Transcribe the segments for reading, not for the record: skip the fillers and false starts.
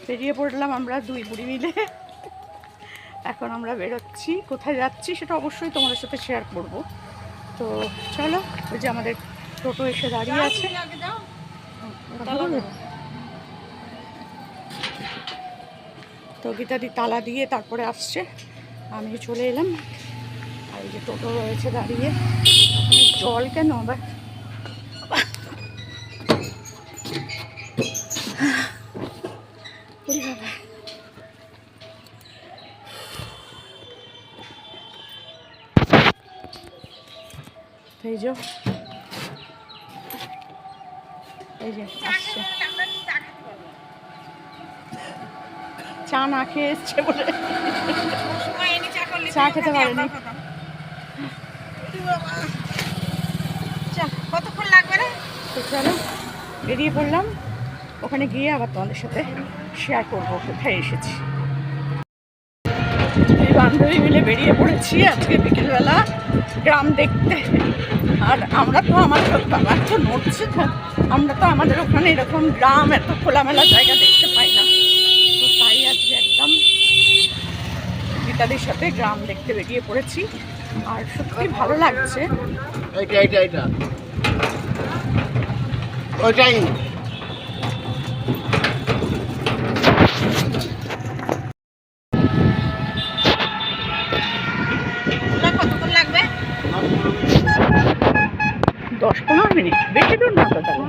বেরিয়ে পড়লাম আমরা দুই বুড়ি মিলে। এখন আমরা বেরোচ্ছি, কোথায় যাচ্ছি সেটা অবশ্যই তোমাদের সাথে শেয়ার করব। তো চলো, ওই যে আমাদের টোটো এসে দাঁড়িয়ে আছে। তো গীতাদি তালা দিয়ে তারপরে আসছে, আমি চলে এলাম। আর এই যে টোটো রয়েছে দাঁড়িয়ে। জল কেন আবার? এই যে আসছে, চা না খেয়ে এসছে বলে চা খেতে পারেনি। কতক্ষণ লাগবে রে? তো চলো বেরিয়ে পড়লাম, ওখানে গিয়ে আবার তোমাদের সাথে শেয়ার করবো কোথায় এসেছি। এই বান্ধবী মিলে বেরিয়ে পড়েছি আজকে বিকেলবেলা গ্রাম দেখতে। আর আমরা তো আমাদের বাবা তো নড়ছে, তো আমরা তো আমাদের ওখানে এরকম গ্রাম এত খোলামেলা জায়গা দেখতে পাই না। তো তাই আজকে একদম গীতাদের সাথে গ্রাম দেখতে বেরিয়ে পড়েছি। আর সত্যি ভালো লাগছে। ওইটাই কতক্ষণ লাগবে? 10-15 মিনিট, বেশি দূর না তো। তাহলে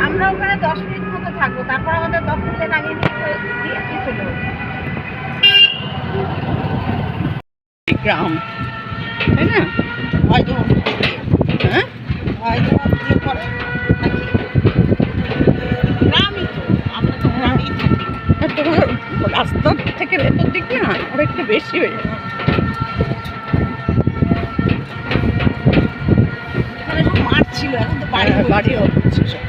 আমরা ওখানে 10 মিনিট মতো থাকবো, তারপর আমাদের 10 মিনিটে নামিয়ে দিয়ে চলে যাবো। গ্রাম তাই না? হয়তো হ্যাঁ, হয়তো দিয়ে পরে গ্রামই তো, আমরা তো গ্রামেই থাকি। আর তোমার রাস্তা থেকে ভেতর দিক না আর একটু বেশি হয়ে যাবে। এখানে সব মাঠ ছিল, এখন তো বাড়ি বাড়ি হচ্ছে সব।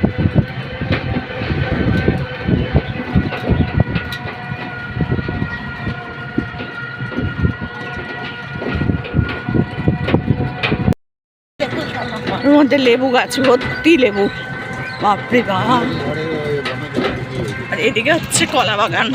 ওর মধ্যে লেবু গাছ ভর্তি লেবু, বাপরে বাপ। আর এদিকে হচ্ছে কলা বাগান।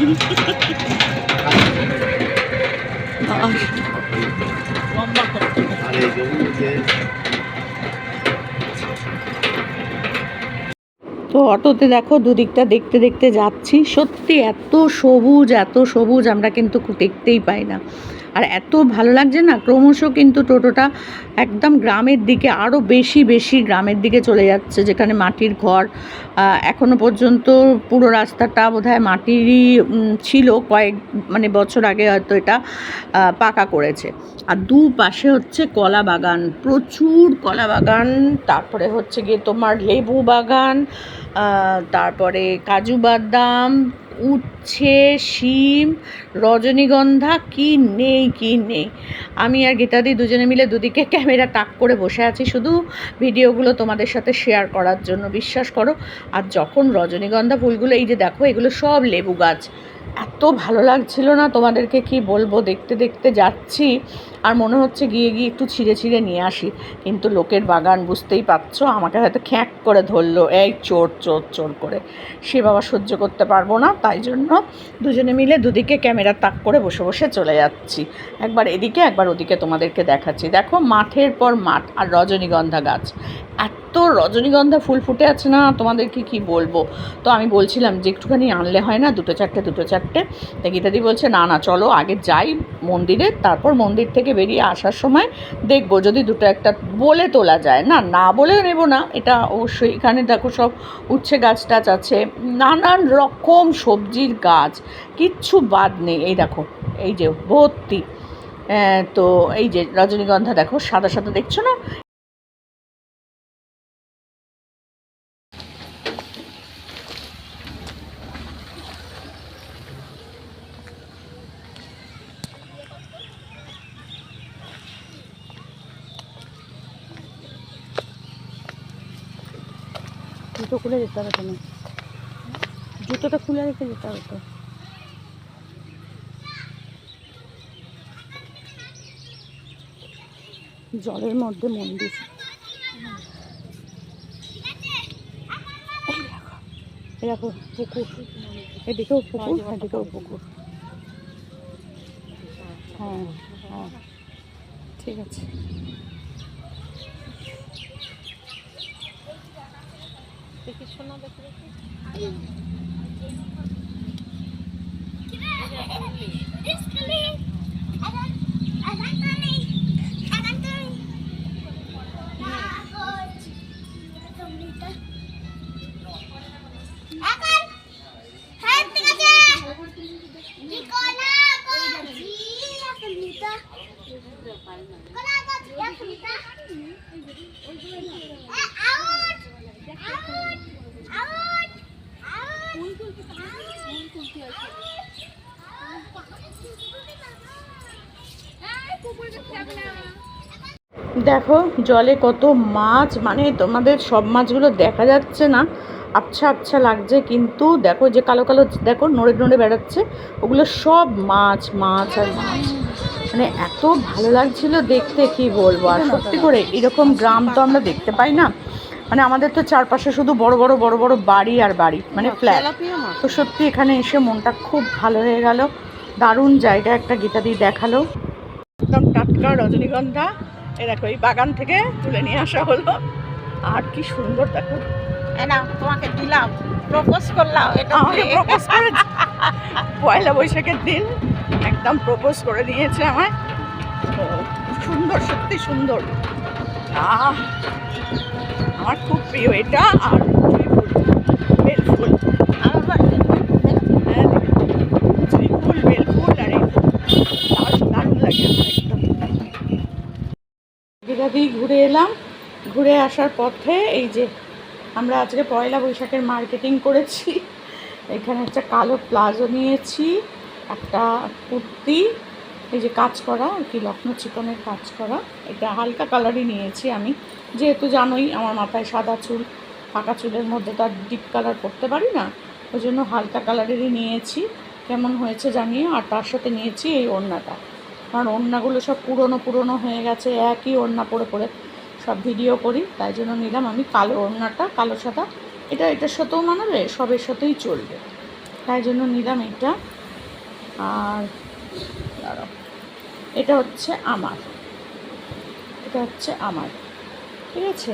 তো অটোতে দেখো দুদিকটা দেখতে দেখতে যাচ্ছি, সত্যি এত সবুজ আমরা কিন্তু দেখতেই পাই না। আর এত ভালো লাগছে না, ক্রমশ কিন্তু টোটোটা একদম গ্রামের দিকে, আরও বেশি গ্রামের দিকে চলে যাচ্ছে, যেখানে মাটির ঘর। এখনো পর্যন্ত পুরো রাস্তাটা বোধহয় মাটিরই ছিল, মানে বছর আগে হয়তো এটা পাকা করেছে। আর দুপাশে হচ্ছে কলা বাগান, প্রচুর কলা বাগান, তারপরে হচ্ছে গিয়ে তোমার লেবু বাগান, তারপরে কাজু বাদাম, উচ্ছে, শিম, রজনীগন্ধা, কি নেই। আমি আর গীতাদি দুজনে মিলে দুদিকে ক্যামেরা তাক করে বসে আছি শুধু ভিডিওগুলো তোমাদের সাথে শেয়ার করার জন্য, বিশ্বাস করো। আর যখন রজনীগন্ধা ফুলগুলো, এই যে দেখো, এগুলো সব লেবু গাছ। এত ভালো লাগছিল না, তোমাদেরকে কি বলবো। দেখতে দেখতে যাচ্ছি আর মনে হচ্ছে গিয়ে একটু ছিঁড়ে নিয়ে আসি, কিন্তু লোকের বাগান, বুঝতেই পারছো, আমাকে হয়তো খ্যাঁক করে ধরলো, এই চোর করে। সে বাবা সহ্য করতে পারবো না, তাই জন্য দুজনে মিলে দুদিকে ক্যামেরা তাক করে বসে চলে যাচ্ছি, একবার এদিকে একবার ওদিকে তোমাদেরকে দেখাচ্ছি। দেখো মাঠের পর মাঠ, আর রজনীগন্ধা গাছ, এত রজনীগন্ধা ফুল ফুটে আছে না, তোমাদেরকে কি বলবো। তো আমি বলছিলাম যে একটুখানি আনলে হয় না, দুটো চারটে। তা গীতাদি বলছে না চলো আগে যাই মন্দিরে, তারপর মন্দির থেকে বেরিয়ে আসার সময় দেখবো যদি দুটো একটা বলে তোলা যায়। না বলে নেব না, এটা অবশ্যই। এখানে দেখো সব উচ্ছে গাছ টাছ আছে, নানান রকম সবজির গাছ, কিচ্ছু বাদ নেই। এই দেখো, এই যে ভর্তি। তো এই যে রজনীগন্ধা দেখো, সাদা দেখছো না? জুতো খুলে যেতে হবে, তুমি জুতোটা খুলে রেখে যেতে হবে তো। জলের মধ্যে মন্দির, এই দেখো পুকুর, এদিকেও পুকুর, এদিকেও পুকুর। হ্যাঁ হ্যাঁ ঠিক আছে। দেখি শোনা, দেখি দেখি। দেখো জলে কত মাছ, মানে তোমাদের সব মাছগুলো দেখা যাচ্ছে না, আবছা আবছা লাগছে, কিন্তু দেখো যে কালো কালো দেখো নড়ে নড়ে বেড়াচ্ছে, ওগুলো সব মাছ, মাছ আর মাছ। মানে এত ভালো লাগছিল দেখতে, কি বলবো। আর সত্যি করে এরকম গ্রাম তো আমরা দেখতে পাই না, মানে আমাদের তো চারপাশে শুধু বড় বড় বড় বড় বাড়ি আর বাড়ি, মানে ফ্ল্যাট। তো সত্যি এখানে এসে মনটা খুব ভালো হয়ে গেল। দারুণ জায়গা একটা গীতাদি দেখালো, একদম টাটকা রজনীগন্ধা। এই দেখো এই বাগান থেকে তুলে নিয়ে আসা হলো, আর কি সুন্দর দেখো। না তোমাকে দিলাম, প্রপোজ করলাম, এটা আমাকে প্রপোজ করে পয়লা বৈশাখের দিন একদম প্রপোজ করে দিয়েছে আমায়। তো সুন্দর, সত্যি সুন্দর। আমার খুব প্রিয় এটা। আর বেল ফুল, আমার বাড়িতে হ্যাঁ জুঁই ফুল, বেল ফুল, আর এই দারুণ লাগে আমার একদম। দিদি ঘুরে এলাম, ঘুরে আসার পথে এই যে আমরা আজকে পয়লা বৈশাখের মার্কেটিং করেছি। এখানে একটা কালো প্লাজো নিয়েছি, একটা কুর্তি, এই যে কাজ করা আর কি, লখনৌ চিকনের কাজ করা, এটা হালকা কালারই নিয়েছি আমি, যেহেতু জানোই আমার মাথায় সাদা চুল, পাকা চুলের মধ্যে তো আর ডিপ কালার করতে পারি না, ওই জন্য হালকা কালারেরই নিয়েছি। কেমন হয়েছে জানিও। আর তার সাথে নিয়েছি এই ওড়নাটা, কারণ ওড়নাগুলো সব পুরনো পুরনো হয়ে গেছে, একই ওড়না পরে পরে সব ভিডিও করি, তাই জন্য নিলাম আমি কালো ওড়নাটা, কালো সাদা। এটার সাথেও মানাবে, সবের সাথেই চলবে, তাই জন্য নিলাম এটা। আর দাঁড়াও, এটা হচ্ছে আমার, এটা হচ্ছে আমার, ঠিক আছে।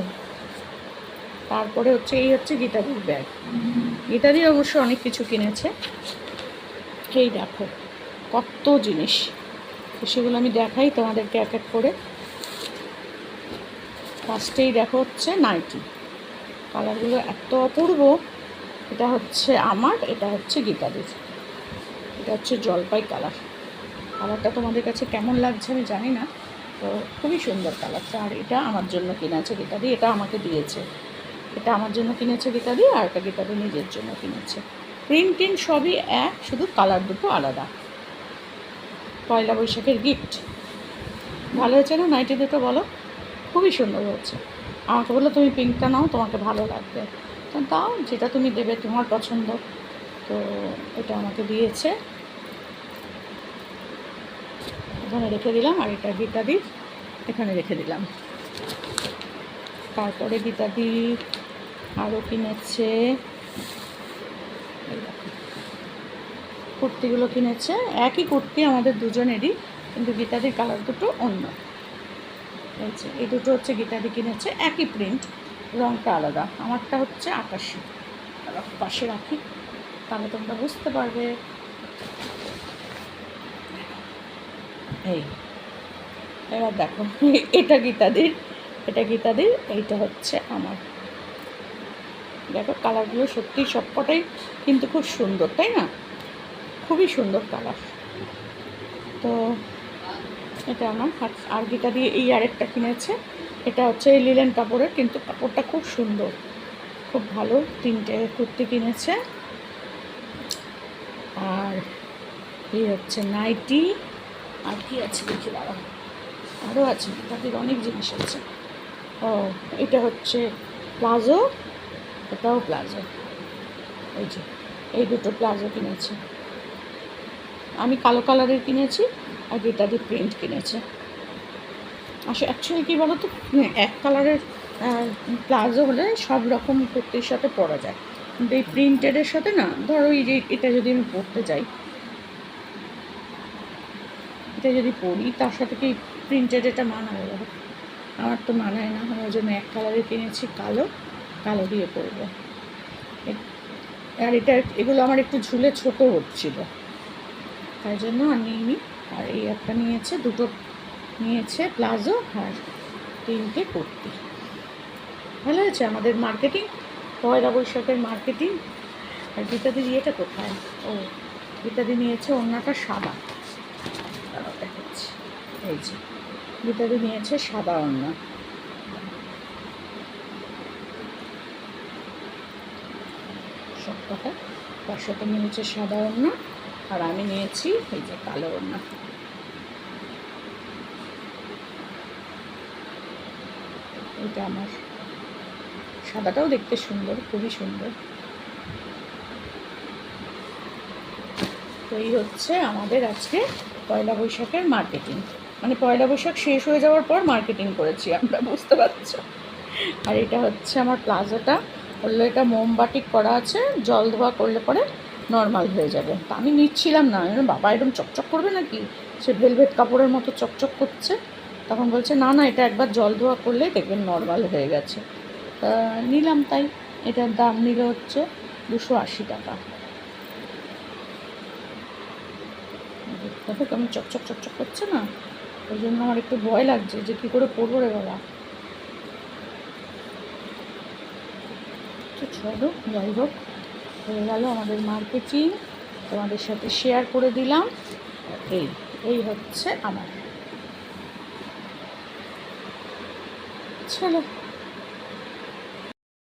তারপরে হচ্ছে এই হচ্ছে গীতাদির ব্যাগ। গীতাদি অবশ্য অনেক কিছু কিনেছে, এই দেখো কত জিনিস, তো সেগুলো আমি দেখাই তোমাদেরকে এক এক করে। ফার্স্টেই দেখো হচ্ছে নাইটি, কালারগুলো এত অপূর্ব। এটা হচ্ছে আমার, এটা হচ্ছে গীতাদির, এটা হচ্ছে জলপাই কালার। কালারটা তোমাদের কাছে কেমন লাগছে আমি জানি না, তো খুবই সুন্দর কালারটা। আর এটা আমার জন্য কিনেছে গীতাদি, এটা আমাকে দিয়েছে, এটা আমার জন্য কিনেছে গীতাদি, আর এটা গীতাদি নিজের জন্য কিনেছে। প্রিন্ট টিন সবই এক, শুধু কালার দুটো আলাদা। পয়লা বৈশাখের গিফট ভালো হয়েছে না নাইটি দুটো, বলো? খুবই সুন্দর হয়েছে। আমাকে বললো তুমি পিঙ্কটা নাও, তোমাকে ভালো লাগবে, তো দাও যেটা তুমি দেবে তোমার পছন্দ। তো এটা আমাকে দিয়েছে, এখানে রেখে দিলাম। আর এটা গীতাদি, এখানে রেখে দিলাম। তারপরে গীতাদি আরও কিনেছে, কুর্তিগুলো কিনেছে, একই কুর্তি আমাদের দুজনেরই, কিন্তু গীতাদির কালার দুটো অন্য। এই দুটো হচ্ছে গীতাদি কিনেছে, একই প্রিন্ট, রঙটা আলাদা। আমারটা হচ্ছে আকাশি, পাশে রাখি তাহলে তোমরা বুঝতে পারবে। এই এবার দেখো, এটা গীতাদির, এটা গীতাদির, এইটা হচ্ছে আমার। দেখো কালারগুলো সত্যিই সবকটাই কিন্তু খুব সুন্দর, তাই না? খুবই সুন্দর কালার। তো এটা আমার। আর গীতাদি এই আরেকটা কিনেছে, এটা হচ্ছে এই লিলেন কাপড়ের, কিন্তু কাপড়টা খুব সুন্দর, খুব ভালো। তিনটে কুর্তি কিনেছে। আর এই হচ্ছে নাইটি। আর কি আছে দেখি দাঁড়াও, আরও আছে, তাদের অনেক জিনিস আছে। ও এটা হচ্ছে প্লাজো, এটাও প্লাজো, এই যে এই দুটো প্লাজো কিনেছে। আমি কালো কালারের কিনেছি, আর গীতাদি প্রিন্ট কিনেছে। আসলে অ্যাকচুয়ালি কী বলো তো, এক কালারের প্লাজো হলে সব রকম কুর্তির সাথে পরা যায়, কিন্তু এই প্রিন্টেডের সাথে না, ধরো এই যে এটা যদি আমি পরতে যাই, এটা যদি পরি তার সাথে কি প্রিন্টেড এটা মানাবে বলো? আমার তো মানায় না, আমি ওই জন্য এক কালারে কিনেছি, কালো, কালো দিয়ে পরবো। আর এটা এগুলো আমার একটু ঝুলে ছোট হচ্ছিল, তাই জন্য আর নিইনি। আর এই একটা নিয়েছে, দুটো নিয়েছে প্লাজো আর তিনটে কুর্তি। ভালো হয়েছে আমাদের মার্কেটিং, পয়লা বৈশাখের মার্কেটিং। আর গীতাদি এটা কোথায়? ও, গীতাদি নিয়েছে ওড়নাটা সাদা, দাঁড়াও দেখাচ্ছি। এই যে গীতাদি নিয়েছে সাদা ওড়না, সব কথা। তার সাথে নিয়েছে সাদা ওড়না, আর আমি নিয়েছি এই যে কালো ওড়না। এটা আমার সাদাটাও দেখতে সুন্দর, খুবই সুন্দর। তো এই হচ্ছে আমাদের আজকে পয়লা বৈশাখের মার্কেটিং। মানে পয়লা বৈশাখ শেষ হয়ে যাওয়ার পর মার্কেটিং করেছি আমরা, বুঝতে পারছো। আর এটা হচ্ছে আমার প্লাজোটা, বললো এটা মোমবাটিক করা আছে, জল ধোয়া করলে পরে নর্মাল হয়ে যাবে। তা আমি নিচ্ছিলাম না, বাবা এরকম চকচক করবে নাকি, সে ভেলভেট কাপড়ের মতো চকচক করছে। তখন বলছে না না, এটা একবার জল ধোয়া করলে দেখবেন নর্মাল হয়ে গেছে। তা নিলাম, তাই এটার দাম নিল হচ্ছে 280 টাকা। দেখো কেমন চকচক চকচক করছে না, ওই জন্য আমার একটু ভয় লাগছে যে কী করে পরবো রে বাবা। তো চলো, যাই হোক, হয়ে গেল আমাদের মার্কেটিং, তোমাদের সাথে শেয়ার করে দিলাম। এই এই হচ্ছে আমার, চলো।